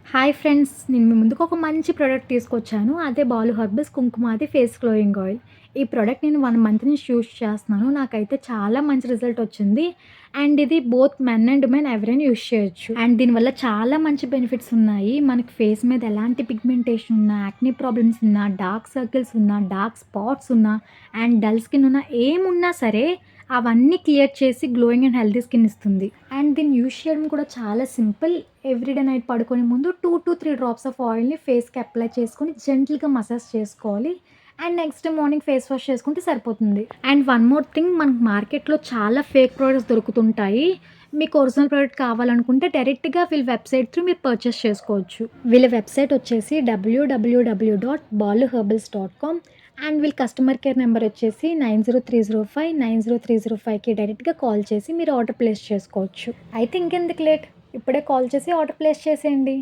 Hi friends! నేను మీ ముందుకు ఒక మంచి ప్రోడక్ట్ తీసుకొచ్చాను. అదే Balu herbals Kumkumadi face glowing oil. ఈ ప్రోడక్ట్ నేను 1 మంత్ నుంచి యూజ్ చేస్తున్నాను. నాకైతే చాలా మంచి రిజల్ట్ వచ్చింది. అండ్ ఇది బోత్ మెన్ అండ్ ఉమెన్ ఎవరైనా యూజ్ చేయొచ్చు. అండ్ దీనివల్ల చాలా మంచి బెనిఫిట్స్ ఉన్నాయి. మనకి ఫేస్ మీద ఎలాంటి పిగ్మెంటేషన్ ఉన్నా, యాక్నీ ప్రాబ్లమ్స్ ఉన్నా, డార్క్ సర్కిల్స్ ఉన్నా, డార్క్ స్పాట్స్ ఉన్నా, అండ్ డల్ స్కిన్ ఉన్నా ఏమున్నా సరే అవన్నీ క్లియర్ చేసి గ్లోయింగ్ అండ్ హెల్తీ స్కిన్ ఇస్తుంది. అండ్ దీన్ని యూజ్ చేయడం కూడా చాలా సింపుల్. ఎవ్రీడే నైట్ పడుకునే ముందు 2-3 డ్రాప్స్ ఆఫ్ ఆయిల్‌ని ఫేస్‌కి అప్లై చేసుకొని జెంటిల్‌గా మసాజ్ చేసుకోవాలి. And next day morning face wash చేసుకుంటే సరిపోతుంది. అండ్ వన్ మోర్ థింగ్, మనకు మార్కెట్‌లో చాలా ఫేక్ ప్రొడక్ట్స్ దొరుకుతుంటాయి. మీకు ఒరిజినల్ ప్రోడక్ట్ కావాలనుకుంటే డైరెక్ట్‌గా వీళ్ళ వెబ్‌సైట్ త్రూ మీరు పర్చేస్ చేసుకోవచ్చు. వీళ్ళ వెబ్‌సైట్ వచ్చేసి www.baluherbals.com అండ్ వీళ్ళ కస్టమర్ కేర్ నెంబర్ వచ్చేసి 9030590305కి డైరెక్ట్‌గా కాల్ చేసి మీరు ఆర్డర్ ప్లేస్ చేసుకోవచ్చు. అయితే ఇంకెందుకు లేట్, ఇప్పుడే కాల్ చేసి ఆర్డర్ ప్లేస్ చేసేయండి.